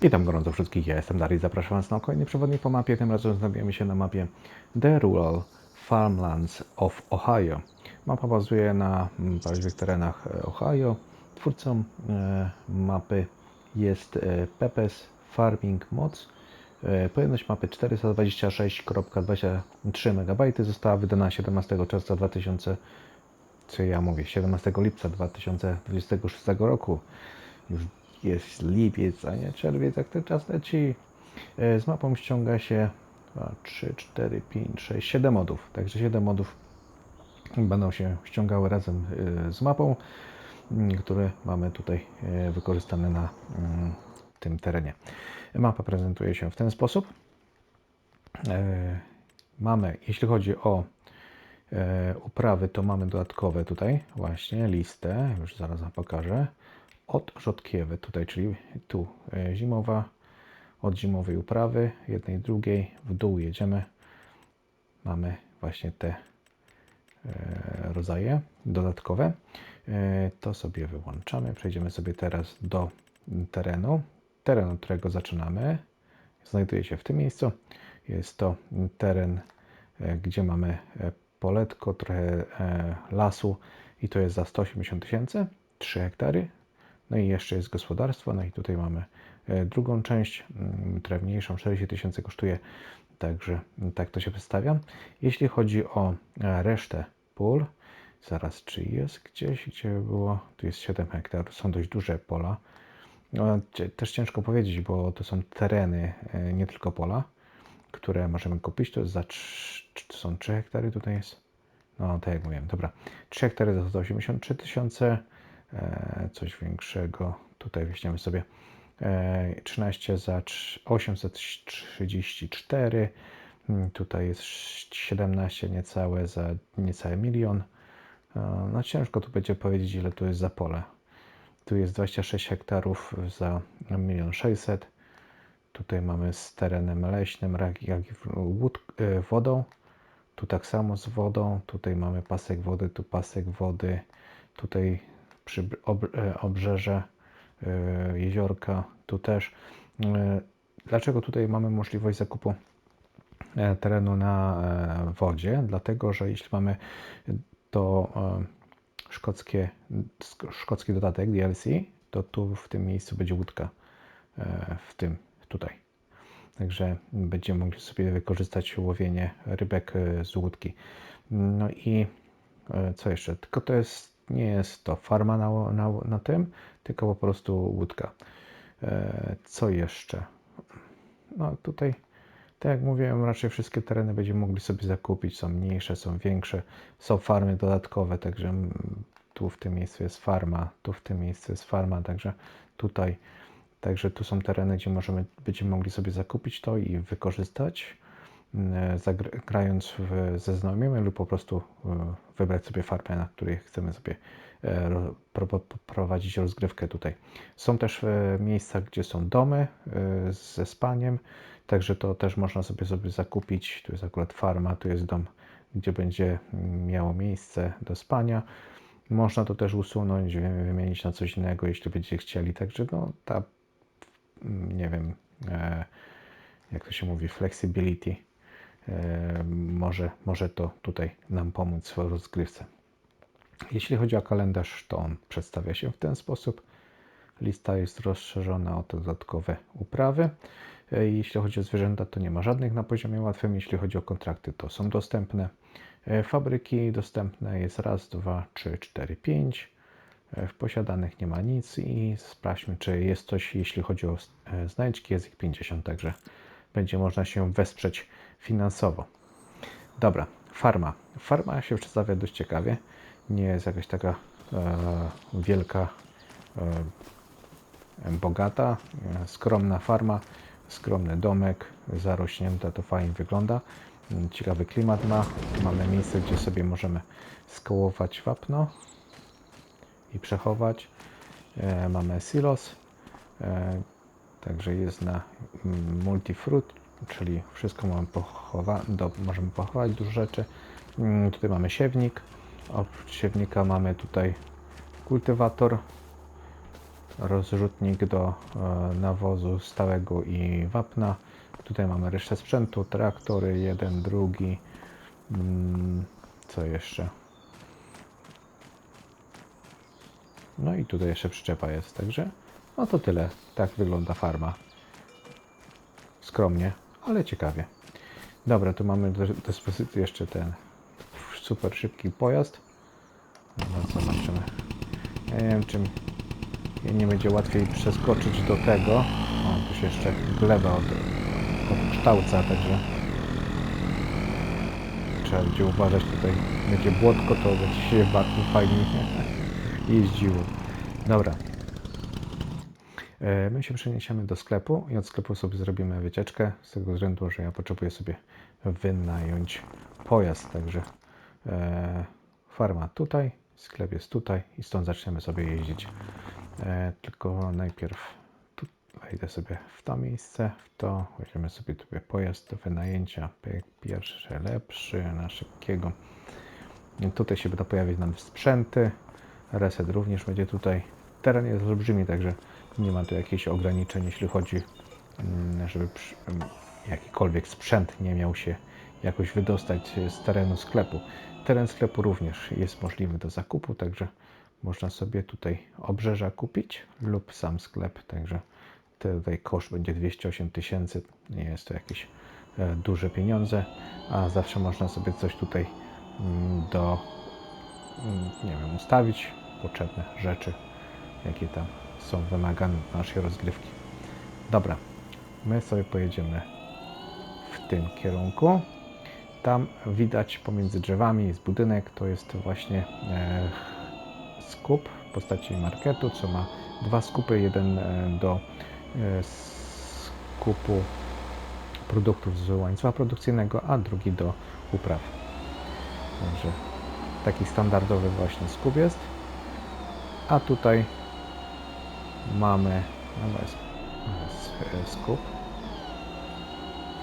Witam gorąco wszystkich, ja jestem Dariusz, zapraszam Was na kolejny przewodnik po mapie. Tym razem znajdujemy się na mapie The Rural Farmlands of Ohio. Mapa bazuje na prawdziwych terenach Ohio. Twórcą mapy jest Pepes Farming Mods. Pojemność mapy 426,23 MB została wydana 17 czerwca 17 lipca 2026 roku. Już jest lipiec, a nie czerwiec, jak ten czas leci. Z mapą ściąga się 2, 3, 4, 5, 6, 7 modów. Także 7 modów będą się ściągały razem z mapą, które mamy tutaj wykorzystane na tym terenie. Mapa prezentuje się w ten sposób. Mamy, jeśli chodzi o uprawy, to mamy dodatkowe tutaj właśnie listę, już zaraz Wam pokażę, od rzodkiewy tutaj, czyli tu zimowa, od zimowej uprawy, jednej, drugiej, w dół jedziemy, mamy właśnie te rodzaje dodatkowe. To sobie wyłączamy, przejdziemy sobie teraz do terenu. Teren, od którego zaczynamy, znajduje się w tym miejscu. Jest to teren, gdzie mamy poletko, trochę lasu i to jest za 180 000, 3 hektary. No i jeszcze jest gospodarstwo, no i tutaj mamy drugą część, drewniejszą, 40 000 kosztuje, także tak to się przedstawia. Jeśli chodzi o resztę pól, zaraz czy jest gdzieś, gdzie było, tu jest 7 hektarów, są dość duże pola. No, też ciężko powiedzieć, bo to są tereny, nie tylko pola, które możemy kupić. To jest są 3 hektary, tutaj jest, no tak jak mówiłem, dobra, 3 hektary za 183 000, coś większego, tutaj weźmiemy sobie 13 za 834, tutaj jest 17 niecałe za niecały milion. No ciężko tu będzie powiedzieć, ile tu jest za pole. Tu jest 26 hektarów za 1 600 000. Tutaj mamy z terenem leśnym, jak i wodą. Tu tak samo z wodą. Tutaj mamy pasek wody, tu pasek wody. Tutaj przy obrzeże jeziorka, tu też. Dlaczego tutaj mamy możliwość zakupu terenu na wodzie? Dlatego, że jeśli mamy to szkocki dodatek DLC, to tu w tym miejscu będzie łódka, tutaj. Także będziemy mogli sobie wykorzystać łowienie rybek z łódki. No i co jeszcze? Tylko to nie jest to farma na tym, tylko po prostu łódka. Co jeszcze? No tutaj, tak jak mówiłem, raczej wszystkie tereny będziemy mogli sobie zakupić. Są mniejsze, są większe, są farmy dodatkowe, także tu w tym miejscu jest farma, tu w tym miejscu jest farma, także tutaj. Także tu są tereny, gdzie będziemy mogli sobie zakupić to i wykorzystać, grając ze znajomymi lub po prostu wybrać sobie farmę, na której chcemy sobie prowadzić rozgrywkę tutaj. Są też miejsca, gdzie są domy ze spaniem, także to też można sobie zakupić. Tu jest akurat farma, tu jest dom, gdzie będzie miało miejsce do spania. Można to też usunąć, wymienić na coś innego, jeśli będziecie chcieli. Także no, nie wiem, jak to się mówi, flexibility, może to tutaj nam pomóc w rozgrywce. Jeśli chodzi o kalendarz, to on przedstawia się w ten sposób. Lista jest rozszerzona o te dodatkowe uprawy. Jeśli chodzi o zwierzęta, to nie ma żadnych na poziomie łatwym. Jeśli chodzi o kontrakty, to są dostępne. Fabryki dostępne jest raz, 2, 3, 4, 5. W posiadanych nie ma nic i sprawdźmy, czy jest coś, jeśli chodzi o znajdźki, jest ich 50, także będzie można się wesprzeć finansowo. Dobra, farma. Farma się przedstawia dość ciekawie. Nie jest jakaś taka wielka, bogata, skromna farma, skromny domek, zarośnięta, to fajnie wygląda. Ciekawy klimat ma. Mamy miejsce, gdzie sobie możemy skołować wapno i przechować. Mamy silos, także jest na multifruit, czyli wszystko mamy możemy pochować, dużo rzeczy. Tutaj mamy siewnik, oprócz siewnika mamy tutaj kultywator, rozrzutnik do nawozu stałego i wapna. Tutaj mamy resztę sprzętu, traktory, jeden, drugi. Co jeszcze? No i tutaj jeszcze przyczepa jest, także no to tyle. Tak wygląda farma. Skromnie, ale ciekawie. Dobra, tu mamy do dyspozycji jeszcze ten super szybki pojazd. No, zobaczymy. Ja nie wiem, czym nie będzie łatwiej przeskoczyć do tego. O, tu się jeszcze gleba odkształca, także trzeba będzie uważać. Tutaj będzie błotko, to będzie się bardzo fajnie jeździło. Dobra. My się przeniesiemy do sklepu i od sklepu sobie zrobimy wycieczkę, z tego względu, że ja potrzebuję sobie wynająć pojazd, także farma tutaj, sklep jest tutaj i stąd zaczniemy sobie jeździć. Tylko najpierw tu wejdę sobie w to miejsce, w to weźmiemy sobie tutaj pojazd do wynajęcia, pierwszy, lepszy, na szybkiego. I tutaj się będą pojawić nam sprzęty, reset również będzie tutaj. Teren jest olbrzymi, także nie ma tu jakichś ograniczeń, jeśli chodzi, żeby jakikolwiek sprzęt nie miał się jakoś wydostać z terenu sklepu. Teren sklepu również jest możliwy do zakupu, także można sobie tutaj obrzeża kupić lub sam sklep, także tutaj koszt będzie 208 000, nie jest to jakieś duże pieniądze, a zawsze można sobie coś tutaj nie wiem, ustawić, potrzebne rzeczy, jakie tam są wymagane do naszej rozgrywki. Dobra, my sobie pojedziemy w tym kierunku. Tam widać pomiędzy drzewami jest budynek, to jest właśnie skup w postaci marketu, co ma dwa skupy, jeden do skupu produktów z łańcucha produkcyjnego, a drugi do upraw. Także taki standardowy właśnie skup jest. A tutaj mamy skup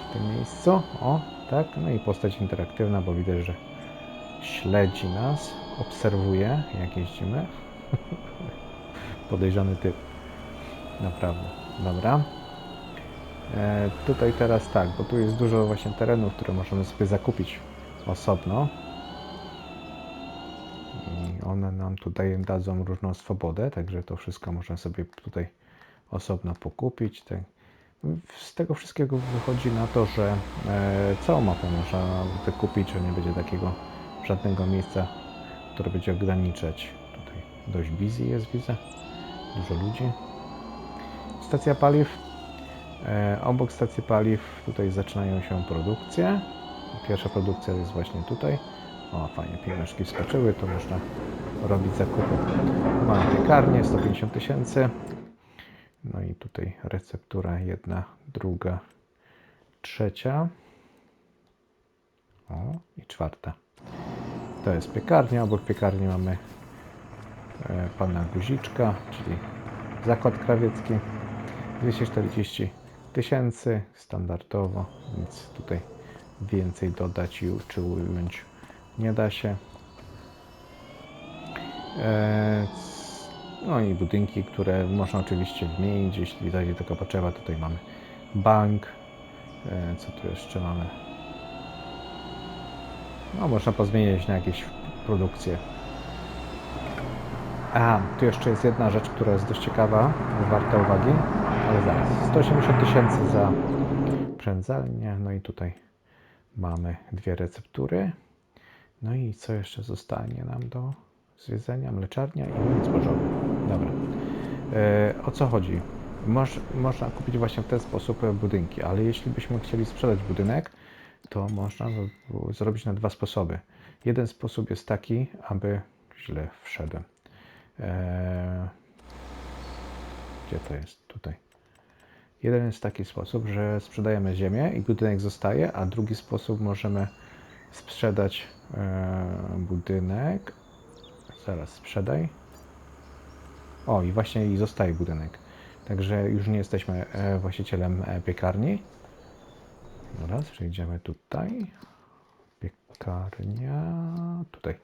w tym miejscu. O, tak. No i postać interaktywna, bo widać, że śledzi nas, obserwuje, jak jeździmy. Podejrzany typ. Naprawdę. Dobra. Tutaj teraz tak, bo tu jest dużo właśnie terenów, które możemy sobie zakupić osobno. I one nam tutaj dadzą różną swobodę, także to wszystko można sobie tutaj osobno pokupić. Z tego wszystkiego wychodzi na to, że całą mapę można wykupić, że nie będzie takiego żadnego miejsca, które będzie ograniczać. Tutaj dość busy jest, widzę. Dużo ludzi. Stacja paliw. Obok stacji paliw tutaj zaczynają się produkcje. Pierwsza produkcja jest właśnie tutaj. O, fajnie, pieniążki wskoczyły, to można robić zakupy. Mamy piekarnię, 150 000. No i tutaj receptura jedna, druga, trzecia. O, i czwarta. To jest piekarnia. Obok piekarni mamy pana Guziczka, czyli zakład krawiecki. 240 000 standardowo, nic tutaj więcej dodać czy ująć nie da się. No i budynki, które można oczywiście wymienić, jeśli będzie taka potrzeba. Tutaj mamy bank. Co tu jeszcze mamy? No, można pozmieniać na jakieś produkcje. A, tu jeszcze jest jedna rzecz, która jest dość ciekawa, warta uwagi, ale zaraz. 180 000 za prędzalnię, no i tutaj mamy dwie receptury. No i co jeszcze zostanie nam do zwiedzenia? Mleczarnia i młyn zbożowy. Dobra. O co chodzi? Można kupić właśnie w ten sposób budynki, ale jeśli byśmy chcieli sprzedać budynek, to można zrobić na dwa sposoby. Jeden sposób jest taki, aby... Źle wszedłem. Gdzie to jest? Tutaj. Jeden jest taki sposób, że sprzedajemy ziemię i budynek zostaje, a drugi sposób możemy sprzedać budynek. Zaraz, sprzedaj. O, i właśnie i zostaje budynek. Także już nie jesteśmy właścicielem piekarni. Teraz przejdziemy tutaj. Piekarnia. Tutaj.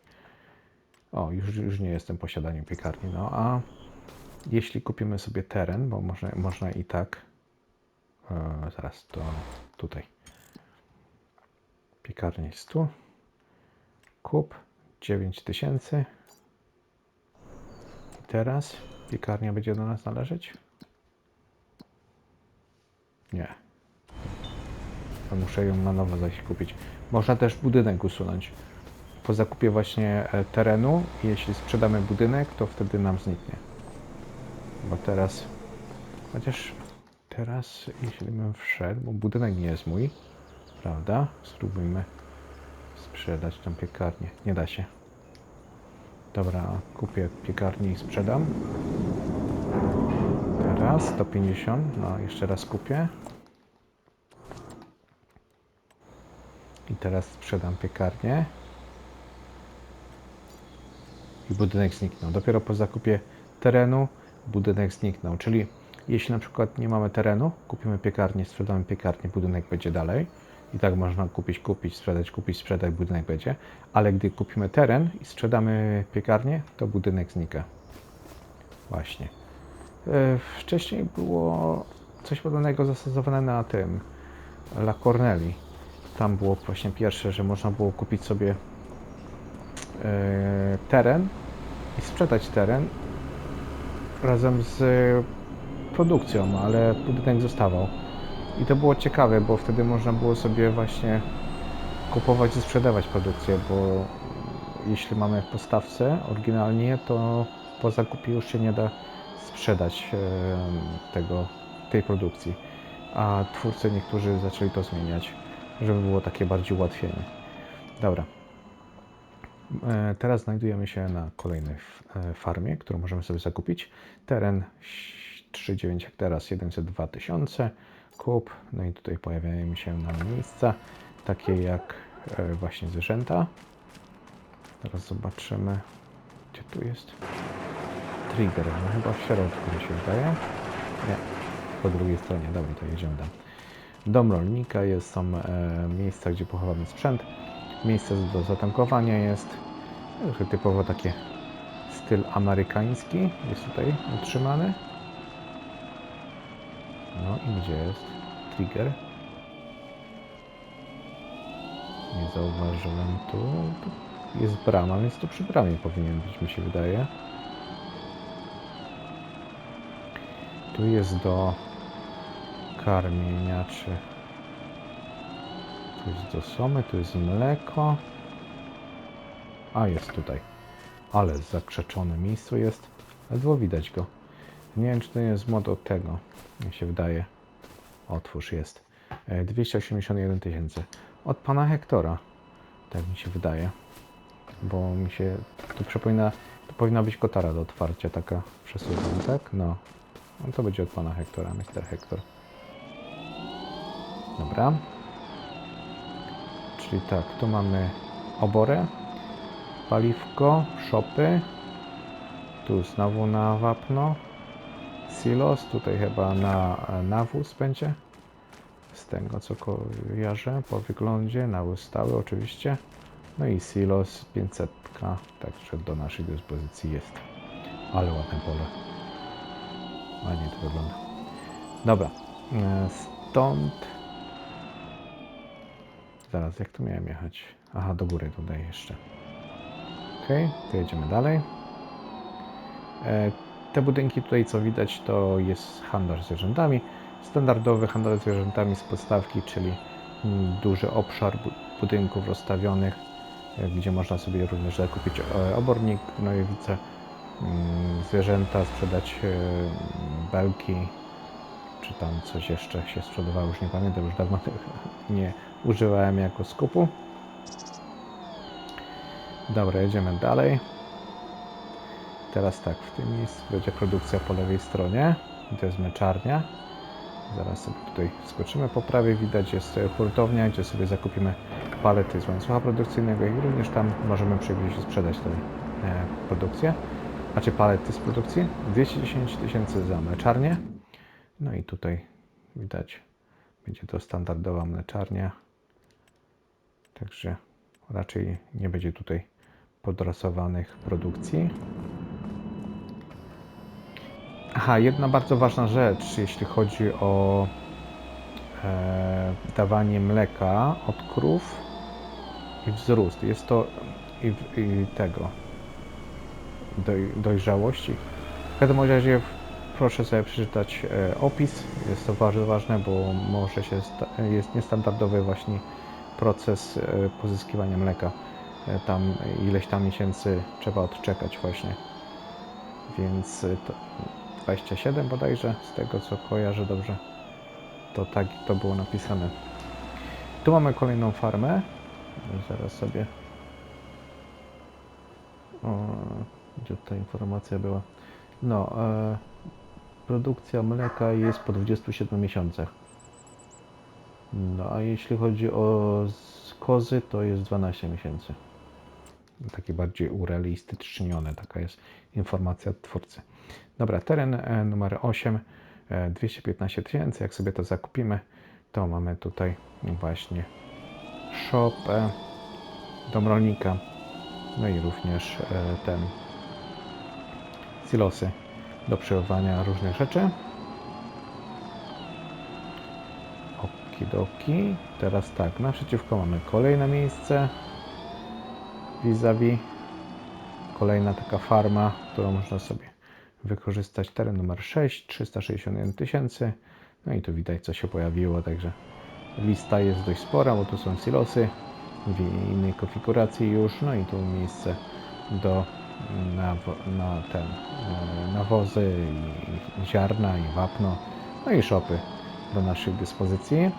O, już nie jestem w posiadaniu piekarni. No a jeśli kupimy sobie teren, bo można i tak, zaraz to tutaj, piekarnia jest tu, kup 9000 i teraz piekarnia będzie do nas należeć? Nie. To muszę ją na nowo zaś kupić. Można też budynek usunąć. Po zakupie właśnie terenu, jeśli sprzedamy budynek, to wtedy nam zniknie. Bo teraz, chociaż teraz, jeśli bym wszedł, bo budynek nie jest mój, prawda? Spróbujmy sprzedać tą piekarnię. Nie da się. Dobra, kupię piekarnię i sprzedam. Teraz 150, no jeszcze raz kupię. I teraz sprzedam piekarnię. I budynek zniknął. Dopiero po zakupie terenu budynek zniknął. Czyli jeśli na przykład nie mamy terenu, kupimy piekarnię, sprzedamy piekarnię, budynek będzie dalej. I tak można kupić, sprzedać, budynek będzie. Ale gdy kupimy teren i sprzedamy piekarnię, to budynek znika. Właśnie. Wcześniej było coś podobnego zastosowane na tym La Corneli. Tam było właśnie pierwsze, że można było kupić sobie teren i sprzedać teren razem z produkcją, ale budynek zostawał. I to było ciekawe, bo wtedy można było sobie właśnie kupować i sprzedawać produkcję, bo jeśli mamy w podstawce oryginalnie, to po zakupie już się nie da sprzedać tej produkcji. A twórcy niektórzy zaczęli to zmieniać, żeby było takie bardziej ułatwienie. Dobra. Teraz znajdujemy się na kolejnej farmie, którą możemy sobie zakupić. Teren 3,9 hektara, 702 000. Kup. No i tutaj pojawiają się nam miejsca, takie jak właśnie zwierzęta. Teraz zobaczymy, gdzie tu jest trigger. No chyba w środku mi się wydaje. Nie, po drugiej stronie. Dobra, to jedziemy tam. Dom rolnika jest, są miejsca, gdzie pochowamy sprzęt. Miejsce do zatankowania jest. Typowo takie styl amerykański jest tutaj utrzymany. No i gdzie jest trigger? Nie zauważyłem tu. Jest brama, więc tu przy bramie powinien być, mi się wydaje. Tu jest do karmienia, czy... Tu jest do somy, tu jest mleko. A, jest tutaj. Ale zakrzeczone miejsce jest. Ledwo widać go. Nie wiem, czy to jest mod od tego. Mi się wydaje. Otwórz jest. 281 000. Od pana Hektora. Tak mi się wydaje. Bo mi się... Tu przypomina... To powinna być kotara do otwarcia, taka przesuwana, tak? No. No to będzie od pana Hektora, Mr. Hektor. Dobra. Czyli tak, tu mamy oborę, paliwko, szopy. Tu znowu na wapno. Silos, tutaj chyba na nawóz będzie. Z tego co kojarzę po wyglądzie, nawóz stały oczywiście. No i silos 500, także do naszej dyspozycji jest. Ale ładne pole. Ładnie to wygląda. Dobra, stąd... Zaraz, jak tu miałem jechać? Aha, do góry tutaj jeszcze. Ok, to jedziemy dalej. Te budynki tutaj, co widać, to jest handlarz zwierzętami. Standardowy handlarz zwierzętami z podstawki, czyli duży obszar budynków rozstawionych, gdzie można sobie również zakupić obornik, gnojowice, zwierzęta, sprzedać belki, czy tam coś jeszcze się sprzedawało, już nie pamiętam, już dawno tego nie używałem jako skupu. Dobra, jedziemy dalej. Teraz tak, w tym miejscu będzie produkcja po lewej stronie. I to jest mleczarnia. Zaraz sobie tutaj skoczymy po prawej. Widać jest hurtownia, gdzie sobie zakupimy palety z łańcucha produkcyjnego i również tam możemy przywieźć i sprzedać tę produkcję. Znaczy palety z produkcji. 210 000 za mleczarnię. No i tutaj widać, będzie to standardowa mleczarnia. Także raczej nie będzie tutaj podrasowanych produkcji. Aha, jedna bardzo ważna rzecz, jeśli chodzi o dawanie mleka od krów i wzrost. Jest to i tego dojrzałości. W każdym razie proszę sobie przeczytać opis. Jest to bardzo ważne, bo może się jest niestandardowy właśnie proces pozyskiwania mleka. Tam ileś tam miesięcy trzeba odczekać właśnie. Więc to 27 bodajże, z tego co kojarzę dobrze. To tak to było napisane. Tu mamy kolejną farmę. Zaraz sobie... O, gdzie ta informacja była? No, produkcja mleka jest po 27 miesiącach. No, a jeśli chodzi o kozy, to jest 12 miesięcy. Takie bardziej urealistycznione, taka jest informacja od twórcy. Dobra, teren numer 8, 215 tysięcy. Jak sobie to zakupimy, to mamy tutaj właśnie shop, dom rolnika, no i również ten silosy do przechowywania różnych rzeczy. Okidoki. Teraz tak, naprzeciwko mamy kolejne miejsce vis-a-vis. Kolejna taka farma, którą można sobie wykorzystać. Teren numer 6, 361 tysięcy. No i tu widać, co się pojawiło, także lista jest dość spora, bo tu są silosy w innej konfiguracji już. No i tu miejsce do na ten nawozy, i ziarna, i wapno, no i szopy do naszej dyspozycji.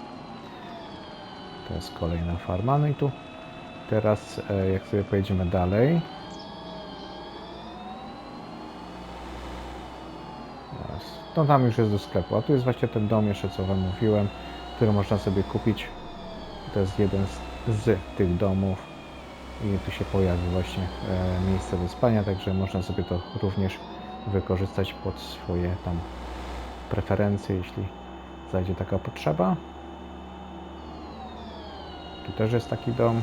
To jest kolejna farma. No i tu teraz, jak sobie pojedziemy dalej, to tam już jest do sklepu, a tu jest właśnie ten dom jeszcze, co Wam mówiłem, który można sobie kupić. To jest jeden z tych domów i tu się pojawi właśnie miejsce do spania, także można sobie to również wykorzystać pod swoje tam preferencje, jeśli zajdzie taka potrzeba. Tu też jest taki dom.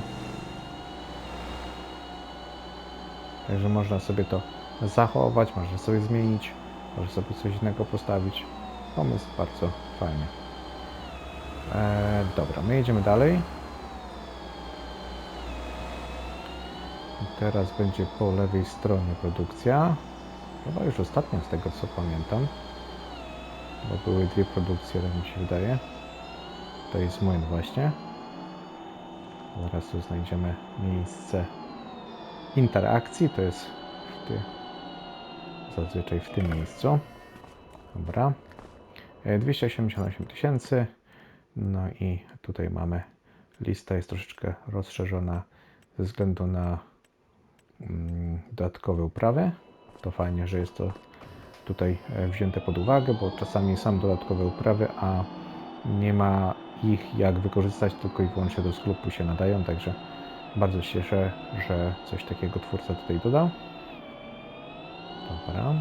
Także można sobie to zachować, można sobie zmienić, można sobie coś innego postawić. Pomysł bardzo fajny. Dobra, my jedziemy dalej. Teraz będzie po lewej stronie produkcja. Chyba już ostatnia z tego co pamiętam. Bo były dwie produkcje, tak mi się wydaje. To jest młyn właśnie. Zaraz tu znajdziemy miejsce interakcji. To jest zazwyczaj w tym miejscu. Dobra. 288 tysięcy. No i tutaj mamy lista jest troszeczkę rozszerzona ze względu na dodatkowe uprawy. To fajnie, że jest to tutaj wzięte pod uwagę, bo czasami są dodatkowe uprawy, a nie ma ich jak wykorzystać, tylko i wyłącznie do sklepu się nadają, także bardzo się cieszę, że coś takiego twórca tutaj dodał. Dobra.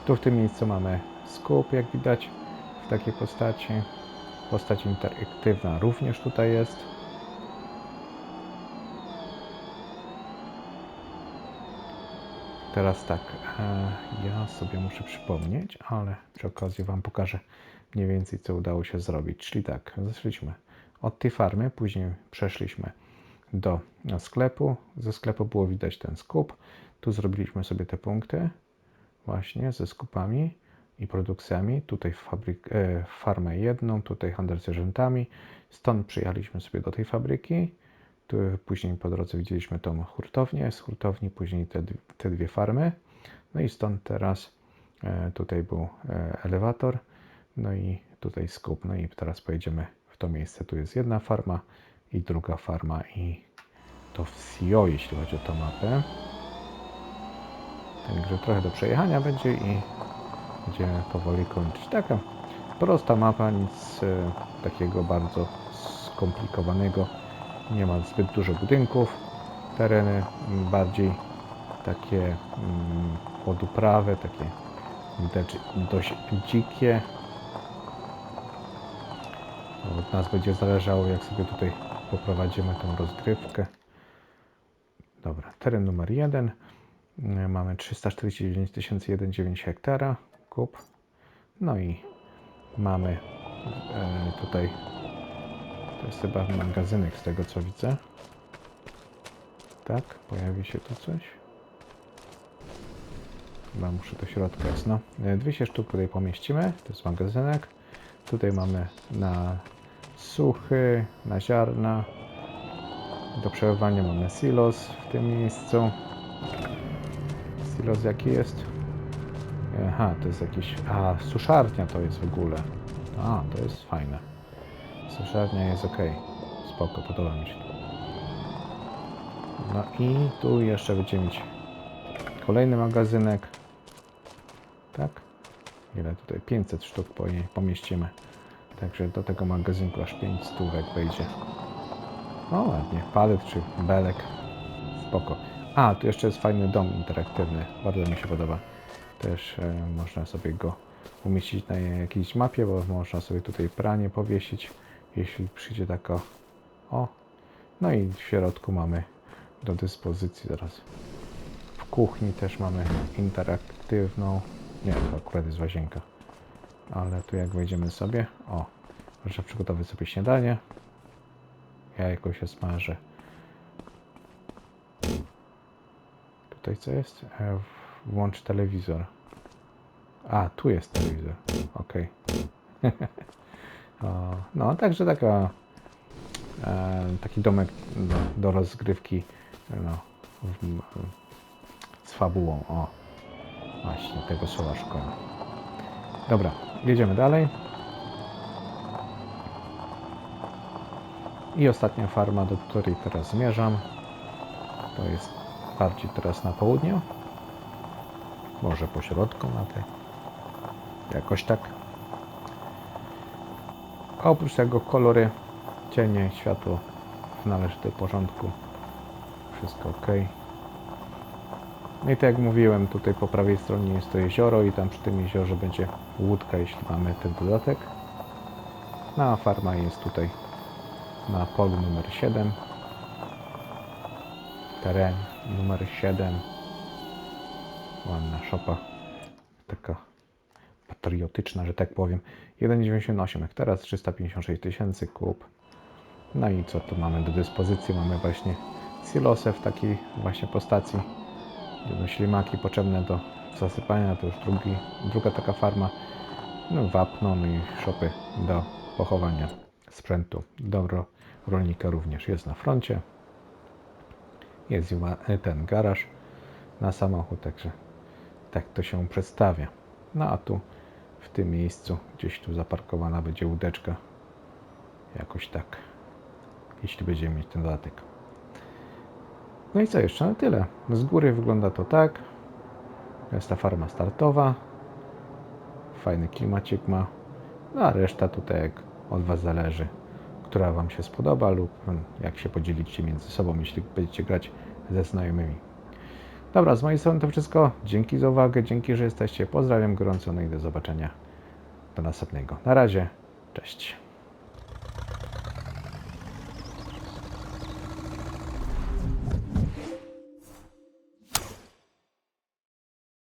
Tu w tym miejscu mamy skup, jak widać, w takiej postaci. Postać interaktywna również tutaj jest. Teraz tak, ja sobie muszę przypomnieć, ale przy okazji Wam pokażę mniej więcej, co udało się zrobić. Czyli tak, zaczęliśmy od tej farmy, później przeszliśmy do sklepu. Ze sklepu było widać ten skup. Tu zrobiliśmy sobie te punkty właśnie ze skupami i produkcjami. Tutaj farmę jedną, tutaj handel zwierzętami. Stąd przyjechaliśmy sobie do tej fabryki. Tu później po drodze widzieliśmy tą hurtownię, z hurtowni później te dwie farmy. No i stąd teraz tutaj był elewator, no i tutaj skup. No i teraz pojedziemy w to miejsce. Tu jest jedna farma i druga farma i to w Sio, jeśli chodzi o tę mapę. Także trochę do przejechania będzie i będziemy powoli kończyć. Taka prosta mapa, nic takiego bardzo skomplikowanego. Nie ma zbyt dużo budynków. Tereny bardziej takie pod uprawę, takie dość dzikie. Od nas będzie zależało, jak sobie tutaj poprowadzimy tą rozgrywkę. Dobra, teren numer 1. Mamy 349 109 hektara kub. No i mamy tutaj, to jest chyba magazynek z tego co widzę. Tak, pojawi się tu coś. Chyba muszę do środka jest, no. 200 sztuk tutaj pomieścimy, to jest magazynek. Tutaj mamy na suchy, na ziarna. Do przechowywania mamy silos w tym miejscu. Silos jaki jest? Aha, to jest jakiś... A, suszarnia to jest w ogóle. A, to jest fajne. Suszarnia jest ok. Spoko, podoba mi się to. No i tu jeszcze będziemy mieć kolejny magazynek. Tak? Ile tutaj? 500 sztuk pomieścimy. Także do tego magazynku aż 5 stówek wejdzie. O, ładnie. Palet czy belek. Spoko. A, tu jeszcze jest fajny dom interaktywny. Bardzo mi się podoba. Też można sobie go umieścić na jakiejś mapie, bo można sobie tutaj pranie powiesić, jeśli przyjdzie taka... O! No i w środku mamy do dyspozycji zaraz. W kuchni też mamy interaktywną. Nie, to akurat jest łazienka. Ale tu jak wejdziemy sobie... O! Można przygotować sobie śniadanie. Jajko się smaży. Tutaj co jest? Włącz telewizor. A, tu jest telewizor. Ok. No, także taki domek do rozgrywki no, z fabułą. O, właśnie, tego słowa szkoła. Dobra, jedziemy dalej. I ostatnia farma, do której teraz zmierzam, to jest bardziej teraz na południu. Może po środku na tej. Jakoś tak. A oprócz tego kolory, cienie, światło w należytym porządku. Wszystko ok. No i tak jak mówiłem, tutaj po prawej stronie jest to jezioro i tam przy tym jeziorze będzie łódka, jeśli mamy ten dodatek. No a farma jest tutaj na polu numer 7. Teren numer 7. Ładna szopa. Taka patriotyczna, że tak powiem. 1,98 hektara, 356 tysięcy kub. No i co tu mamy do dyspozycji? Mamy właśnie silosy w takiej właśnie postaci. Będą ślimaki potrzebne do zasypania, to już druga taka farma. No, wapno, no i szopy do pochowania sprzętu. Dobro rolnika również jest na froncie. Jest ten garaż na samochód, także tak to się przedstawia. No a tu w tym miejscu, gdzieś tu zaparkowana będzie łódeczka. Jakoś tak, jeśli będziemy mieć ten dodatek. No i co jeszcze? Na tyle. Z góry wygląda to tak. To jest ta farma startowa. Fajny klimacik ma. No a reszta tutaj jak od Was zależy, która Wam się spodoba lub jak się podzielicie między sobą, jeśli będziecie grać ze znajomymi. Dobra, z mojej strony to wszystko. Dzięki za uwagę, dzięki, że jesteście. Pozdrawiam gorąco, no i do zobaczenia do następnego. Na razie, cześć.